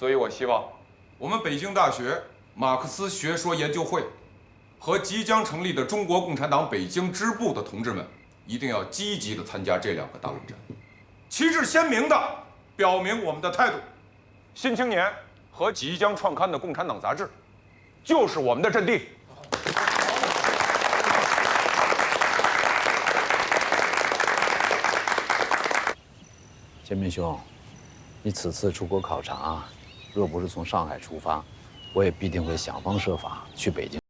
所以我希望我们北京大学马克思学说研究会和即将成立的中国共产党北京支部的同志们，一定要积极地参加这2个大论战，旗帜鲜明地表明我们的态度。《新青年》和即将创刊的《共产党》杂志，就是我们的阵地。建民兄，你此次出国考察，若不是从上海出发，我也必定会想方设法去北京。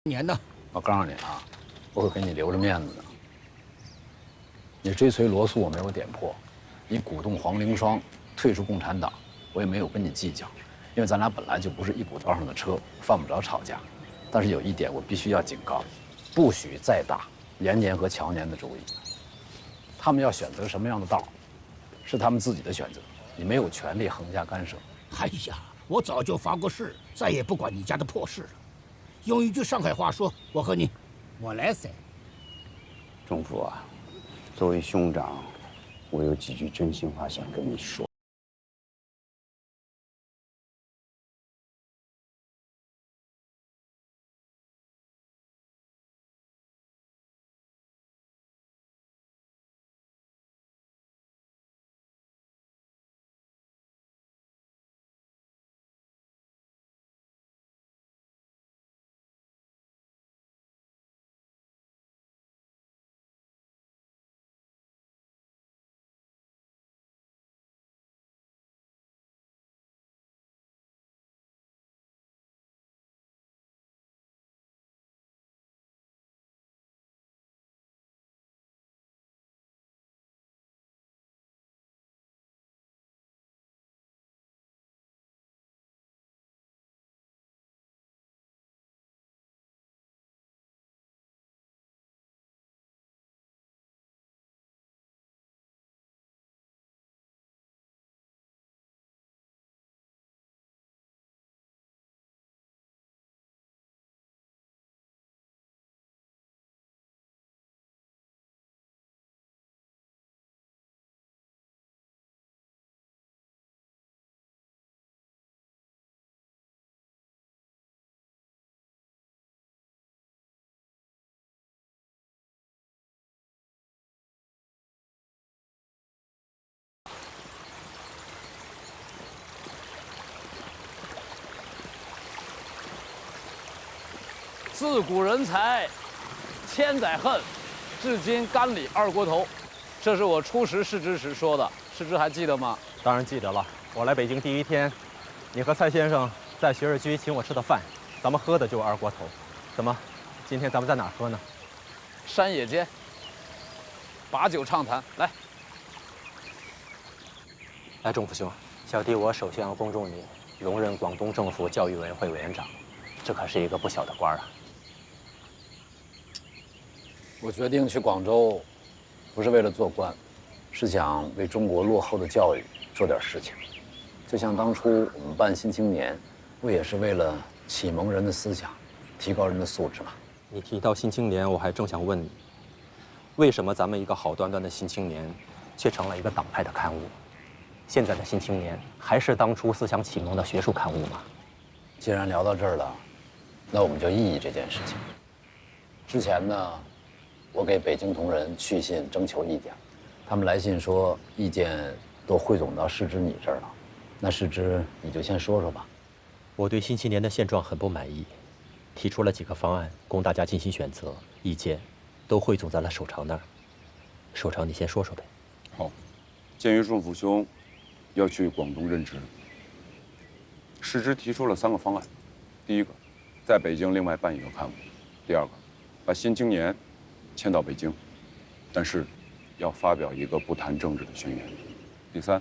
年呢？我告诉你啊，我会给你留着面子的。你追随罗素我没有点破，你鼓动黄灵双退出共产党，我也没有跟你计较，因为咱俩本来就不是一股道上的车，犯不着吵架。但是有一点我必须要警告，不许再打延年和乔年的主意。他们要选择什么样的道，是他们自己的选择，你没有权利横加干涉。哎呀，我早就发过誓，再也不管你家的破事了。用一句上海话说，我和你，我来噻。仲甫啊，作为兄长，我有几句真心话想跟你说。自古人才，千载恨，至今甘李二锅头。这是我初识世之时说的，世之还记得吗？当然记得了。我来北京第1天，你和蔡先生在学士居请我吃的饭，咱们喝的就是二锅头。怎么，今天咱们在哪儿喝呢？山野间，把酒畅谈。来，仲甫兄，小弟我首先要恭祝你荣任广东政府教育委员会委员长，这可是一个不小的官啊。我决定去广州，不是为了做官，是想为中国落后的教育做点事情。就像当初我们办《新青年》，不也是为了启蒙人的思想，提高人的素质吗？你提到《新青年》，我还正想问你，为什么咱们一个好端端的《新青年》，却成了一个党派的刊物？现在的《新青年》还是当初思想启蒙的学术刊物吗？既然聊到这儿了，那我们就意义这件事情。之前呢，我给北京同仁去信征求意见，他们来信说意见都汇总到世之你这儿了。那世之，你就先说说吧。我对新青年的现状很不满意，提出了几个方案供大家进行选择，意见都汇总在了首长那儿。首长，你先说说呗。好，鉴于仲甫兄要去广东任职，世之提出了3个方案。第一个，在北京另外办一个刊物；第二个，把新青年迁到北京，但是要发表一个不谈政治的宣言；第三，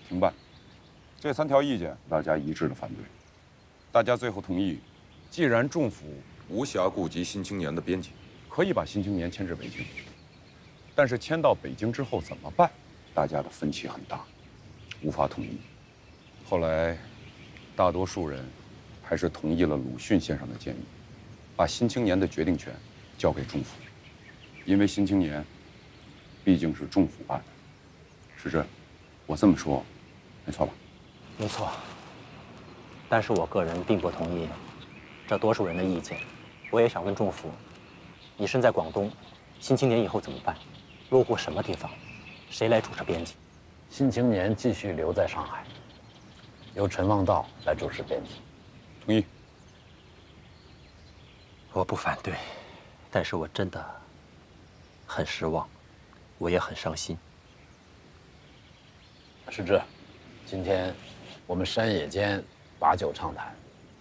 停办。这3条意见大家一致的反对，大家最后同意，既然仲甫无暇顾及新青年的编辑，可以把新青年迁至北京，但是迁到北京之后怎么办？大家的分歧很大，无法统一。后来，大多数人还是同意了鲁迅先生的建议，把新青年的决定权交给仲甫，因为新青年毕竟是仲甫办的。世之，我这么说，没错吧？没错，但是我个人并不同意这多数人的意见。我也想问仲甫，你身在广东，新青年以后怎么办？落户什么地方？谁来主持编辑？新青年继续留在上海，由陈望道来主持编辑。同意。我不反对，但是我真的很失望，我也很伤心。世之，今天我们山野间把酒畅谈，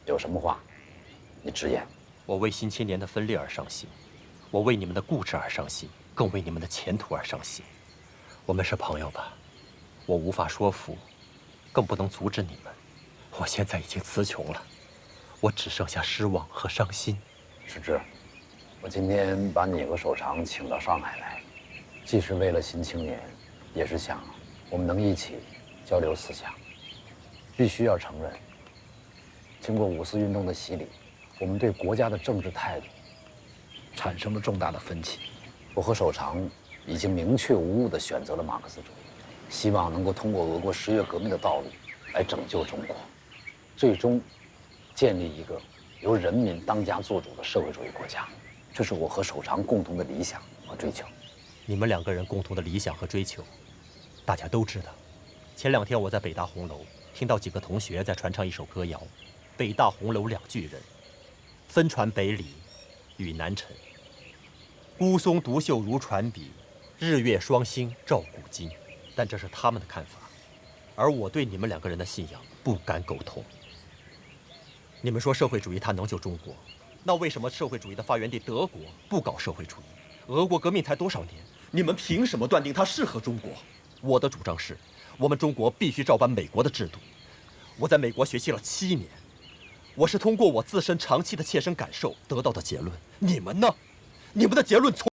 有什么话，你直言。我为新青年的分裂而伤心，我为你们的固执而伤心，更为你们的前途而伤心。我们是朋友吧？我无法说服，更不能阻止你们。我现在已经词穷了，我只剩下失望和伤心。世之，我今天把你和首长请到上海来，既是为了新青年，也是想我们能一起交流思想。必须要承认，经过5四运动的洗礼，我们对国家的政治态度产生了重大的分歧。我和首长已经明确无误地选择了马克思主义，希望能够通过俄国10月革命的道路来拯救中国，最终建立一个由人民当家作主的社会主义国家。这是我和首长共同的理想和追求。你们2个人共同的理想和追求，大家都知道。前2天我在北大红楼听到几个同学在传唱一首歌谣：北大红楼2巨人，分传北里与南陈。孤松独秀如传笔，日月双星照古今。但这是他们的看法，而我对你们2个人的信仰不敢苟同。你们说社会主义它能救中国，那为什么社会主义的发源地德国不搞社会主义？俄国革命才多少年，你们凭什么断定它适合中国？我的主张是，我们中国必须照搬美国的制度。我在美国学习了7年，我是通过我自身长期的切身感受得到的结论。你们呢？你们的结论从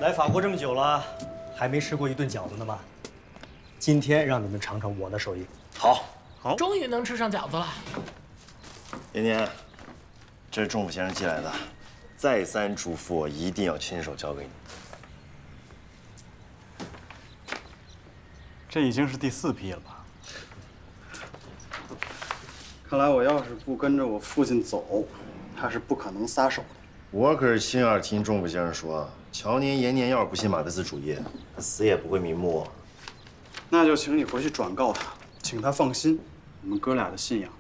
来法国这么久了，还没吃过一顿饺子呢吗？今天让你们尝尝我的手艺。好，好，终于能吃上饺子了。年年，这是仲甫先生寄来的，再三嘱咐我一定要亲手交给你。这已经是第4批了吧？看来我要是不跟着我父亲走，他是不可能撒手的。我可是亲耳听仲甫先生说，乔年、延年要是不信马克思主义，他死也不会瞑目。那就请你回去转告他，请他放心，我们哥俩的信仰。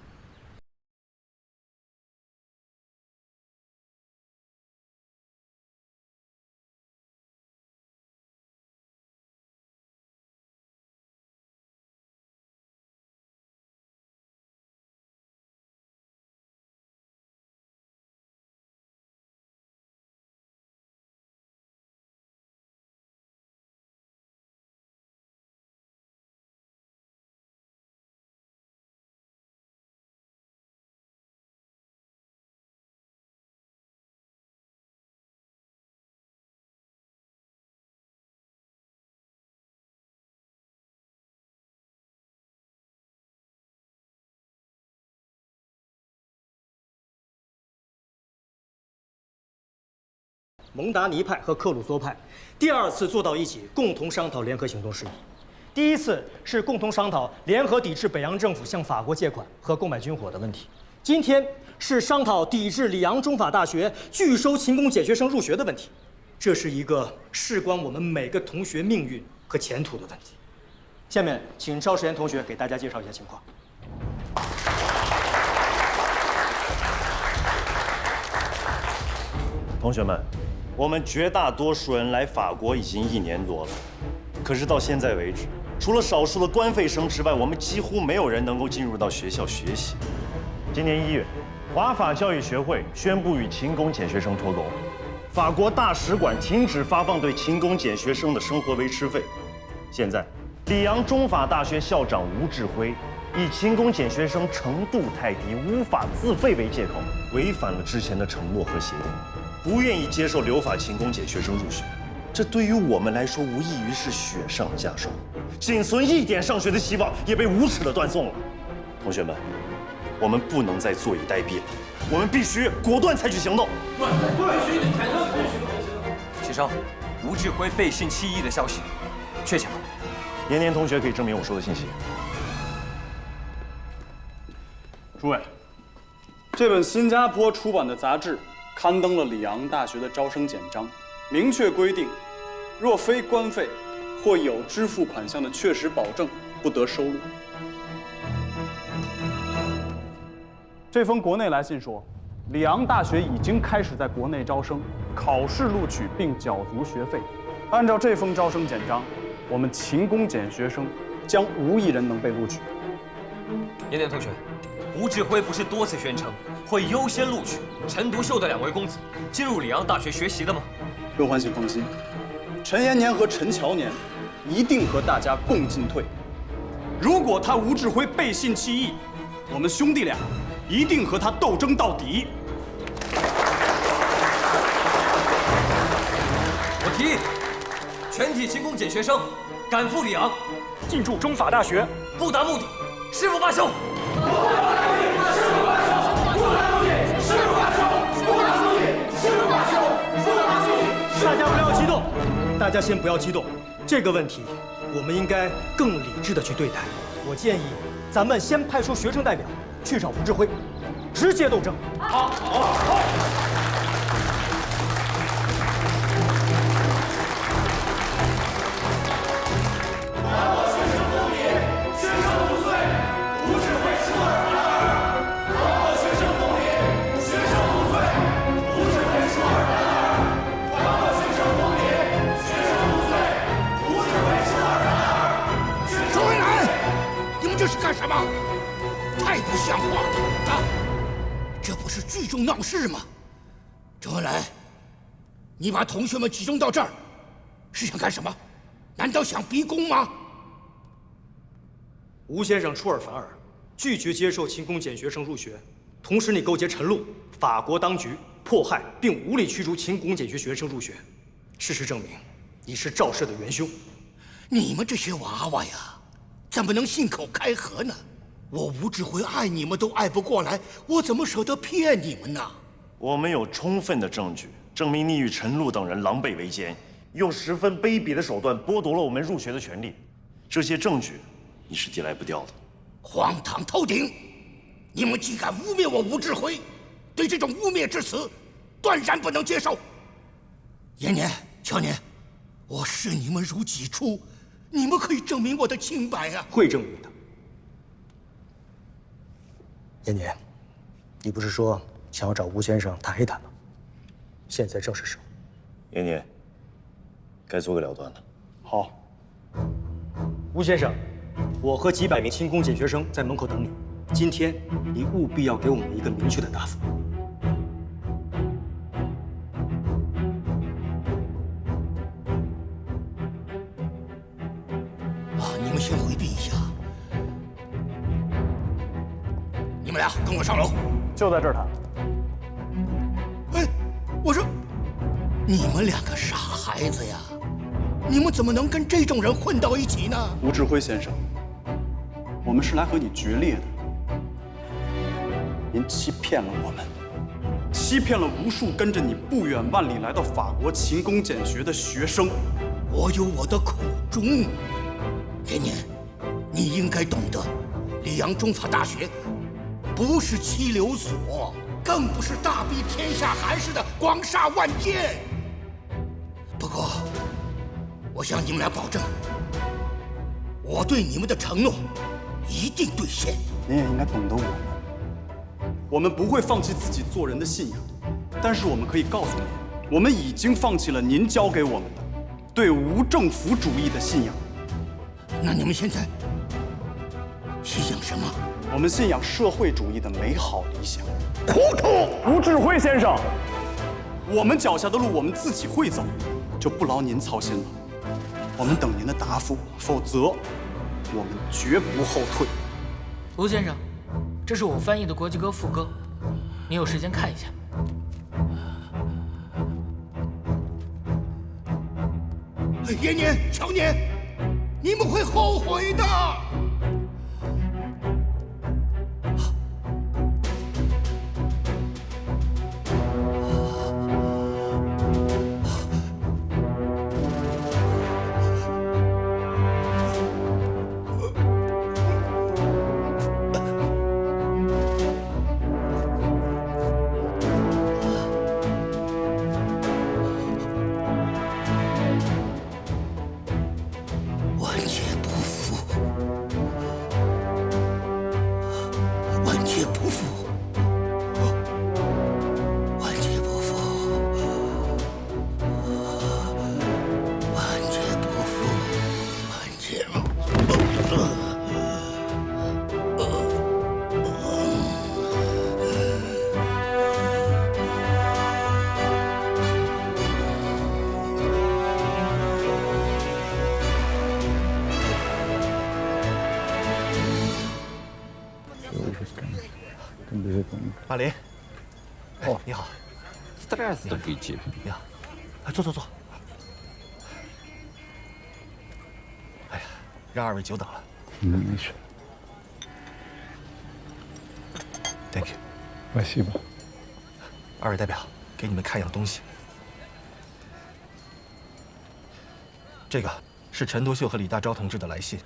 蒙达尼派和克鲁梭派第2次坐到一起，共同商讨联合行动事宜。第1次是共同商讨联合抵制北洋政府向法国借款和购买军火的问题。今天是商讨抵制里昂中法大学拒收勤工俭学生入学的问题。这是一个事关我们每个同学命运和前途的问题。下面请赵世炎同学给大家介绍一下情况。同学们，我们绝大多数人来法国已经1年多了，可是到现在为止，除了少数的官费生之外，我们几乎没有人能够进入到学校学习。今年1月，华法教育学会宣布与勤工俭学生脱钩，法国大使馆停止发放对勤工俭学生的生活维持费。现在，里昂中法大学校长吴志辉以勤工俭学生程度太低，无法自费为借口，违反了之前的承诺和协定。不愿意接受留法勤工俭学生入学，这对于我们来说无异于是雪上加霜，仅存一点上学的希望也被无耻地断送了。同学们，我们不能再坐以待毙了，我们必须果断采取行动。启生，吴志辉背信弃义的消息确切吗？年年同学可以证明我说的信息。诸位，这本新加坡出版的杂志刊登了里昂大学的招生简章，明确规定，若非官费或有支付款项的确实保证，不得收录。这封国内来信说，里昂大学已经开始在国内招生，考试录取并缴足学费。按照这封招生简章，我们勤工俭学生将无一人能被录取。延年同学，吴志辉不是多次宣称会优先录取陈独秀的2位公子进入里昂大学学习的吗？刘欢，请放心，陈延年和陈乔年一定和大家共进退。如果他吴志辉背信弃义，我们兄弟俩一定和他斗争到底。我提议，全体勤工俭学生赶赴里昂，进驻中法大学，不达目的誓不罢休。大家不要激动，大家先不要激动。这个问题，我们应该更理智的去对待。我建议，咱们先派出学生代表去找吴志辉，直接斗争。好。这是干什么？太不像话了啊！这不是聚众闹事吗？周恩来，你把同学们集中到这儿，是想干什么？难道想逼宫吗？吴先生出尔反尔，拒绝接受勤工俭学生入学，同时你勾结陈露、法国当局迫害并无理驱逐勤工俭学学生入学，事实证明，你是赵氏的元凶。你们这些娃娃呀，怎么能信口开河呢？我吴志辉爱你们都爱不过来，我怎么舍得骗你们呢？我们有充分的证据证明你与陈露等人狼狈为奸，用十分卑鄙的手段剥夺了我们入学的权利。这些证据，你是抵赖不掉的。荒唐透顶！你们竟敢污蔑我吴志辉，对这种污蔑之词，断然不能接受。延年、乔年，我视你们如己出，你们可以证明我的清白啊！会证明的。延年，你不是说想要找吴先生谈一谈吗？现在正是时候。延年，该做个了断了。好，吴先生，我和几百名勤工俭学生在门口等你。今天你务必要给我们一个明确的答复。你们先回避一下。你们俩跟我上楼。就在这儿谈。哎，我说，你们两个傻孩子呀！你们怎么能跟这种人混到一起呢？吴志辉先生，我们是来和你决裂的。您欺骗了我们，欺骗了无数跟着你不远万里来到法国勤工俭学的学生。我有我的苦衷。延年，你应该懂得，里昂中法大学不是七流所，更不是大庇天下寒士的广厦万间。不过，我向你们俩保证，我对你们的承诺一定兑现。您也应该懂得我们不会放弃自己做人的信仰，但是我们可以告诉您，我们已经放弃了您教给我们的对无政府主义的信仰。那你们现在信仰什么？我们信仰社会主义的美好理想。糊涂！吴志辉先生，我们脚下的路我们自己会走，就不劳您操心了。我们等您的答复，否则我们绝不后退。吴先生，这是我翻译的国际歌副歌，你有时间看一下。延年、乔年，你们会后悔的。马林，哦，你好。Здравствуйте。你好，坐坐坐。哎呀，让二位久等了。没事。Thank you。Спасибо。二位代表，给你们看样东西。这个是陈独秀和李大钊同志的来信，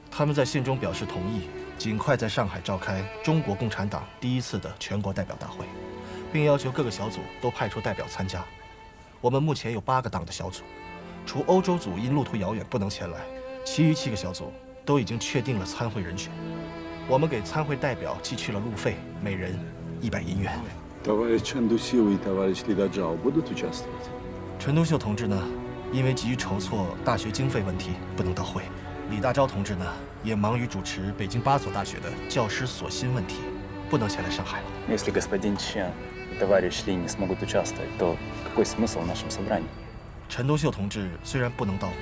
他们在信中表示同意尽快在上海召开中国共产党第1次的全国代表大会，并要求各个小组都派出代表参加。我们目前有8个党的小组，除欧洲组因路途遥远不能前来，其余7个小组都已经确定了参会人选。我们给参会代表寄去了路费，每人100银元。陈独秀同志呢，因为急于筹措大学经费问题，不能到会。李大钊同志呢，也忙于主持北京8所大学的教师所薪问题，不能前来上海了。Если господин Чен и товарищ Ли не смогут участвовать, то какой смысл в нашем собрании? 陈独秀同志虽然不能到会，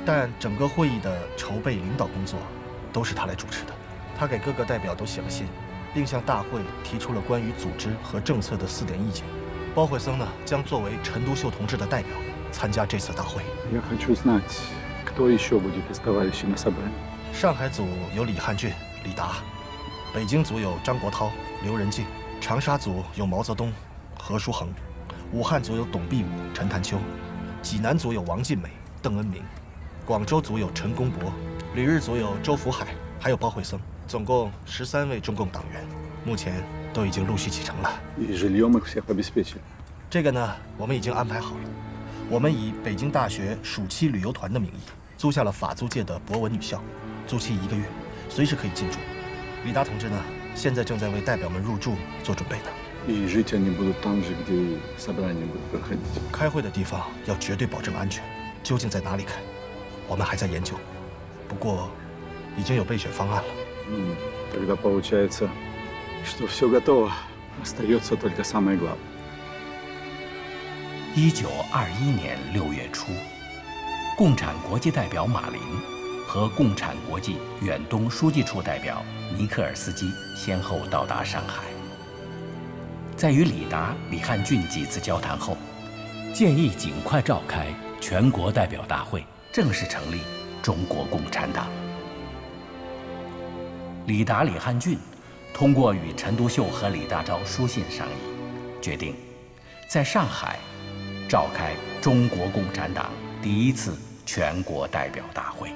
但整个会议的筹备领导工作都是他来主持的。他给各个代表都写了信，并向大会提出了关于组织和政策的4点意见。包惠僧呢将作为陈独秀同志的代表参加这次大会。Я хочу знать, кто еще будет из товарищей на собрании. 上海组有李汉俊、李达，北京组有张国焘、刘仁静，长沙组有毛泽东、何叔衡，武汉组有董必武、陈潭秋，济南组有王尽美、邓恩铭，广州组有陈公博，旅日组有周福海，还有包惠僧，总共13位中共党员，目前都已经陆续启程了。И жильем их всех обеспечили. 这个呢，我们已经安排好了。我们以北京大学暑期旅游团的名义租下了法租界的博文女校，租期1个月，随时可以进驻。李达同志呢，现在正在为代表们入住做准备呢。И жить они будут там же, где собрание будет проходить. 开会的地方要绝对保证安全，究竟在哪里开，我们还在研究。不过，已经有备选方案了。Тогда получается, что все готово. Остается только самое главное. 1921年6月初，共产国际代表马林和共产国际远东书记处代表尼克尔斯基先后到达上海。在与李达、李汉俊几次交谈后，建议尽快召开全国代表大会，正式成立中国共产党。李达、李汉俊通过与陈独秀和李大钊书信商议，决定在上海召开中国共产党第1次全国代表大会。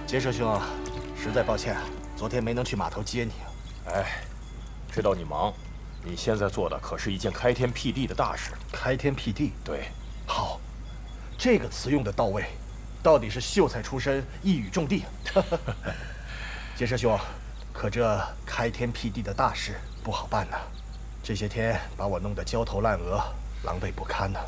杰社兄，实在抱歉，昨天没能去码头接你。哎，知道你忙，你现在做的可是一件开天辟地的大事。开天辟地？对。好，这个词用的到位，到底是秀才出身，一语中的。杰社兄，可这开天辟地的大事不好办呐。这些天把我弄得焦头烂额，狼狈不堪呢。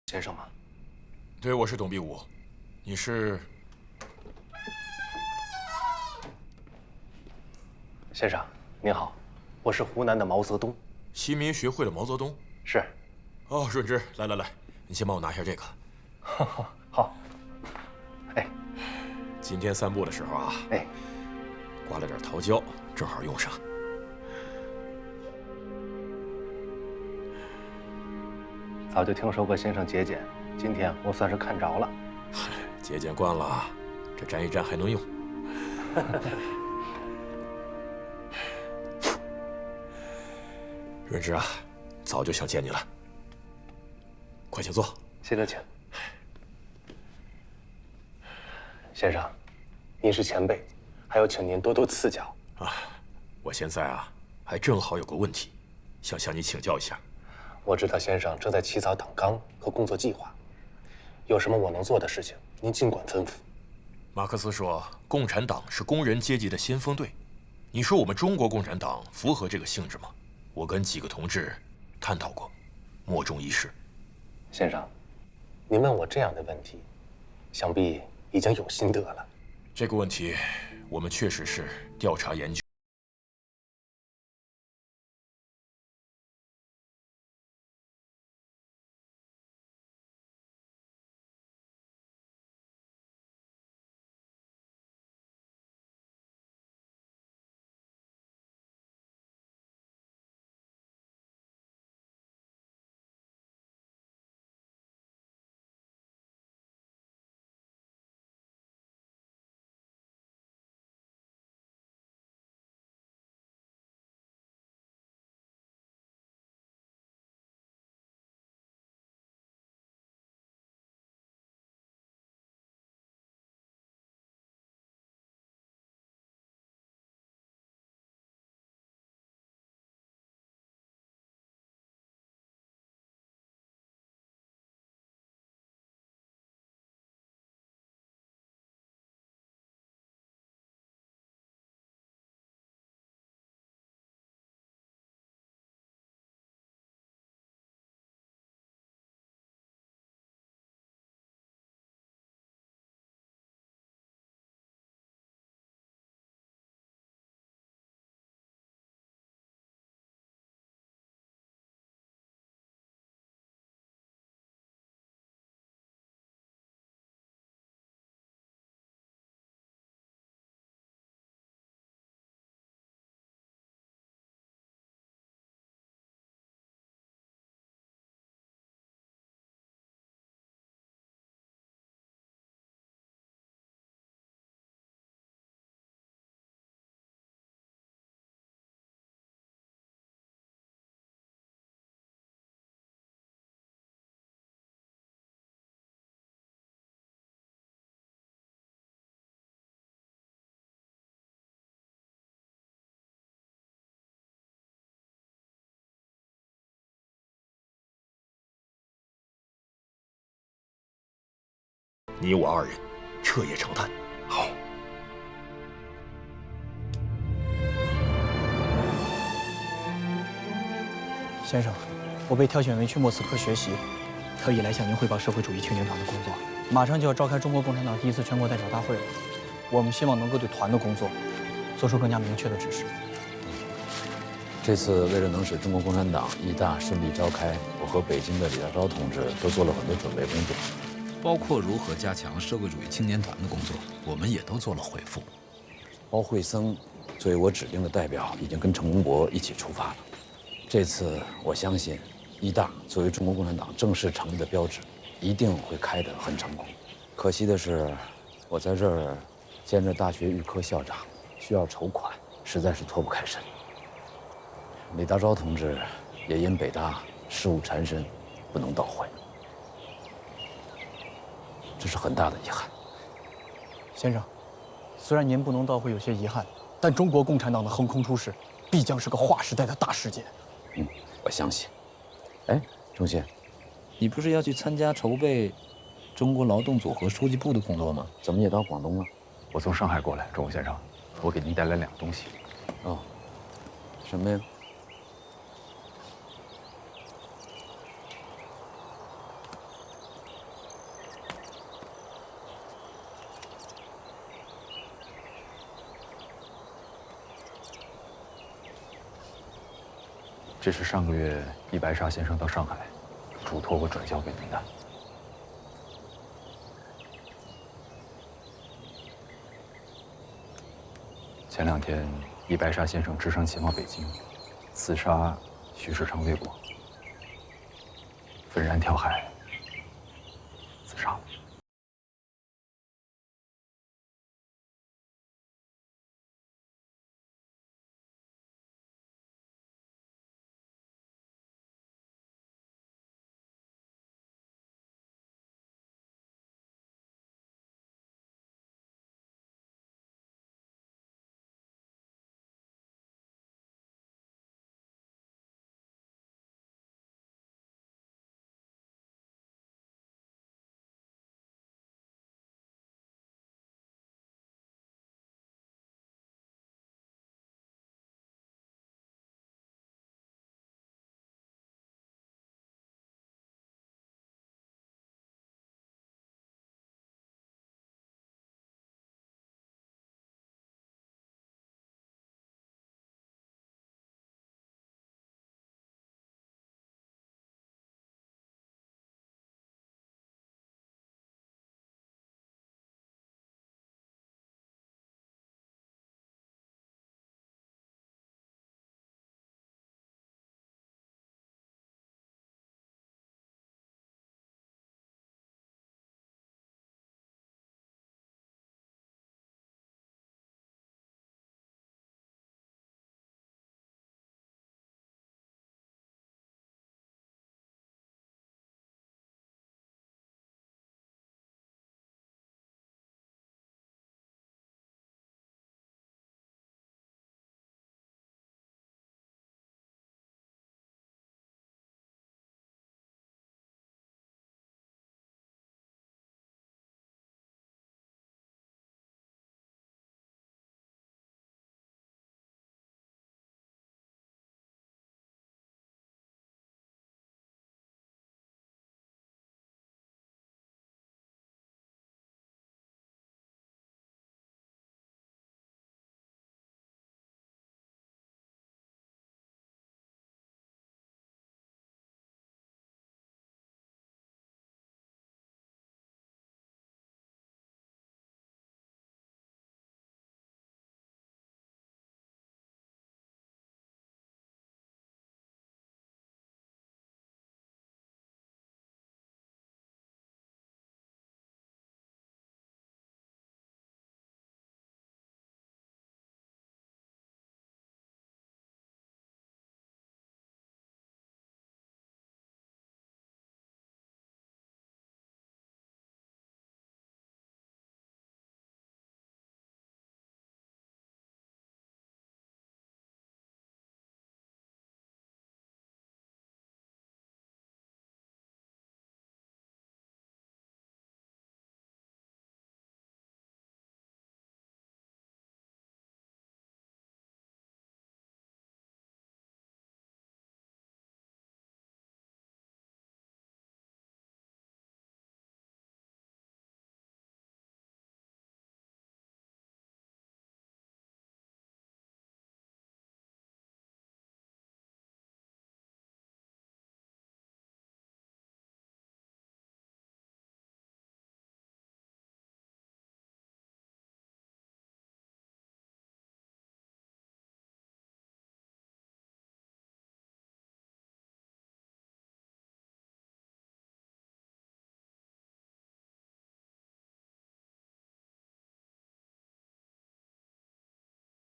先生吗？对，我是董必武。你是？先生，您好，我是湖南的毛泽东。新民学会的毛泽东？是。哦，润之，来来来，你先帮我拿下这个。好。哎，今天散步的时候啊，刮了点桃胶，正好用上。早就听说过先生节俭，今天我算是看着了。节俭惯了，这沾一沾还能用。润之啊，早就想见你了。快请坐。谢德请。先生，您是前辈，还要请您多多赐教啊。我现在啊，还正好有个问题，想向你请教一下。我知道先生正在起草党纲和工作计划，有什么我能做的事情，您尽管吩咐。马克思说，共产党是工人阶级的先锋队。你说我们中国共产党符合这个性质吗？我跟几个同志探讨过，莫衷一是。先生，您问我这样的问题，想必已经有心得了。这个问题，我们确实是调查研究。你我二人彻夜长谈。好。先生，我被挑选为去莫斯科学习，特意来向您汇报社会主义青年团的工作。马上就要召开中国共产党第1次全国代表大会了，我们希望能够对团的工作做出更加明确的指示。这次为了能使中国共产党一大顺利召开，我和北京的李大钊同志都做了很多准备工作，包括如何加强社会主义青年团的工作，我们也都做了回复。包惠僧作为我指定的代表，已经跟陈公博一起出发了。这次我相信，一大作为中国共产党正式成立的标志，一定会开得很成功。可惜的是，我在这儿兼着大学预科校长，需要筹款，实在是脱不开身。李大钊同志也因北大事务缠身，不能到会，这是很大的遗憾。先生，虽然您不能到会有些遗憾，但中国共产党的横空出世，必将是个划时代的大事件。我相信。哎，钟信，你不是要去参加筹备中国劳动组合书记部的工作吗？怎么也到广东了？我从上海过来，钟武先生，我给您带来2个东西。哦，什么呀？这是上个月易白沙先生到上海，嘱托我转交给您的。前2天，易白沙先生只身前往北京，刺杀徐世昌、魏广，愤然跳海，自杀了。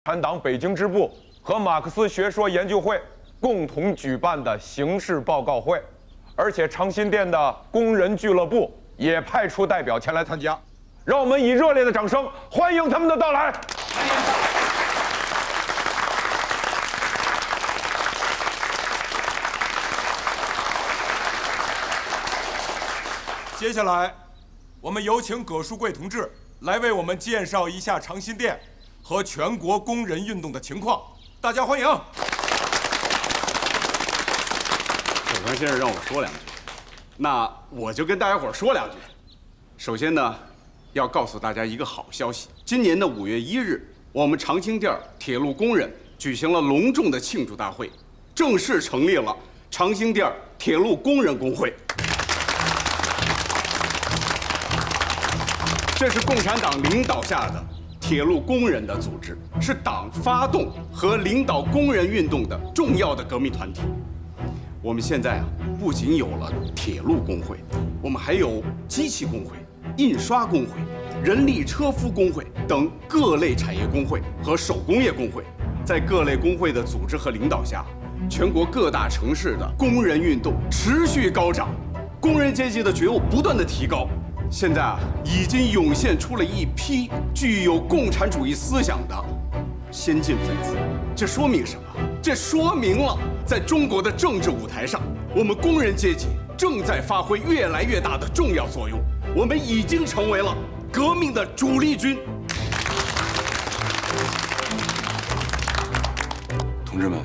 产党北京支部和马克思学说研究会共同举办的形式报告会，而且长辛店的工人俱乐部也派出代表前来参加。让我们以热烈的掌声欢迎他们的到来。接下来，我们有请葛书贵同志来为我们介绍一下长辛店和全国工人运动的情况。大家欢迎。小川先生让我说两句，那我就跟大家伙说两句。首先呢，要告诉大家一个好消息，今年的5月1日，我们长青店铁路工人举行了隆重的庆祝大会，正式成立了长青店铁路工人工会。这是共产党领导下的铁路工人的组织，是党发动和领导工人运动的重要的革命团体。我们现在不仅有了铁路工会，我们还有机器工会、印刷工会、人力车夫工会等各类产业工会和手工业工会。在各类工会的组织和领导下，全国各大城市的工人运动持续高涨，工人阶级的觉悟不断的提高。现在已经涌现出了一批具有共产主义思想的先进分子。这说明什么？这说明了在中国的政治舞台上，我们工人阶级正在发挥越来越大的重要作用。我们已经成为了革命的主力军。同志们，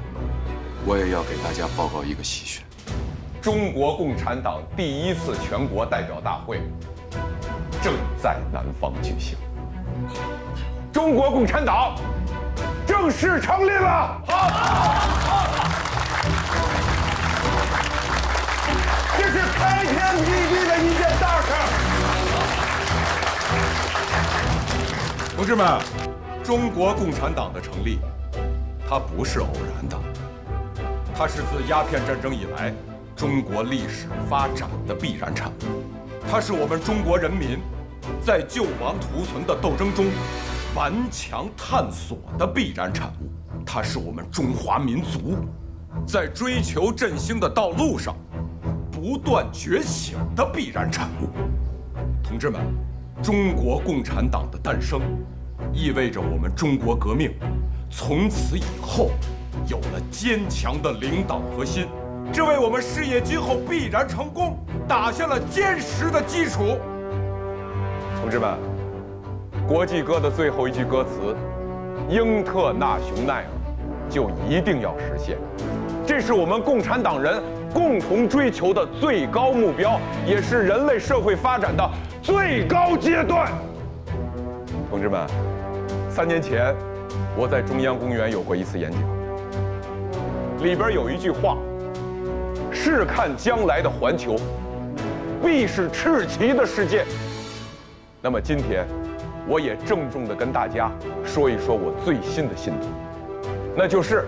我也要给大家报告一个喜讯：中国共产党第1次全国代表大会正在南方举行，中国共产党正式成立了。好，这是开天辟地的一件大事。同志们，中国共产党的成立，它不是偶然的，它是自鸦片战争以来中国历史发展的必然产物。它是我们中国人民在救亡图存的斗争中顽强探索的必然产物，它是我们中华民族在追求振兴的道路上不断觉醒的必然产物。同志们，中国共产党的诞生，意味着我们中国革命从此以后有了坚强的领导核心，这为我们事业今后必然成功打下了坚实的基础。同志们，国际歌的最后一句歌词“英特纳雄奈尔”就一定要实现，这是我们共产党人共同追求的最高目标，也是人类社会发展的最高阶段。同志们，3年前我在中央公园有过一次演讲，里边有一句话：“试看将来的环球，必是赤旗的世界。”那么今天，我也郑重地跟大家说一说我最新的心得，那就是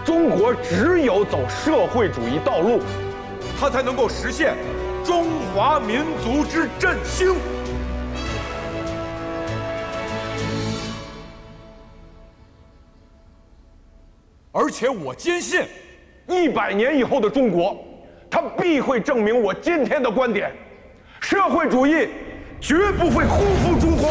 中国只有走社会主义道路，它才能够实现中华民族之振兴。而且我坚信，100年以后的中国，它必会证明我今天的观点：社会主义绝不会辜负中国。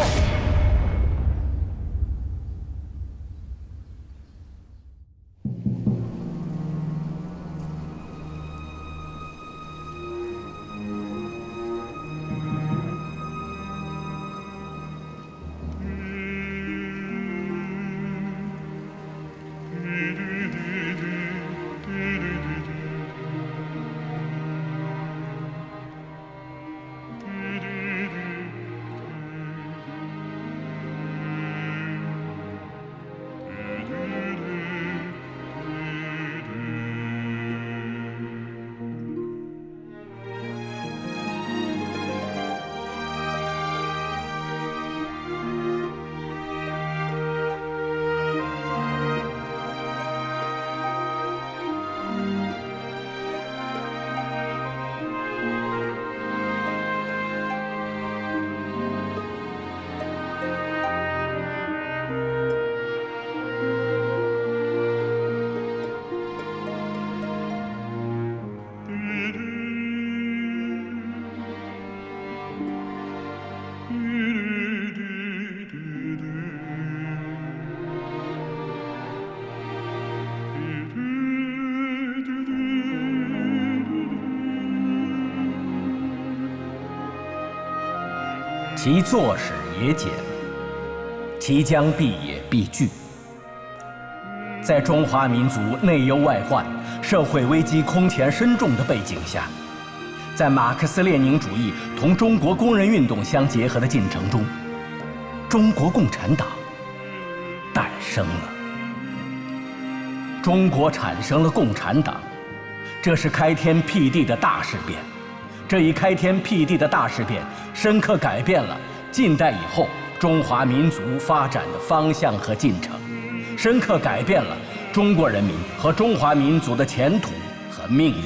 其坐使也简，其将必也必巨。在中华民族内忧外患、社会危机空前深重的背景下，在马克思列宁主义同中国工人运动相结合的进程中，中国共产党诞生了。中国产生了共产党，这是开天辟地的大事变。这一开天辟地的大事变，深刻改变了近代以后中华民族发展的方向和进程，深刻改变了中国人民和中华民族的前途和命运，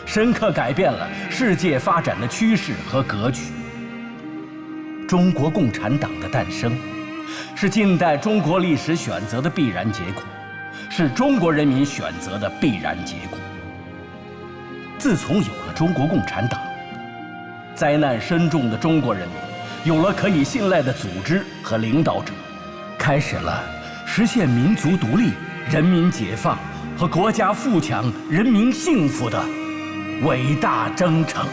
深刻改变了世界发展的趋势和格局。中国共产党的诞生，是近代中国历史选择的必然结果，是中国人民选择的必然结果。自从有了中国共产党，灾难深重的中国人民有了可以信赖的组织和领导者，开始了实现民族独立、人民解放和国家富强、人民幸福的伟大征程。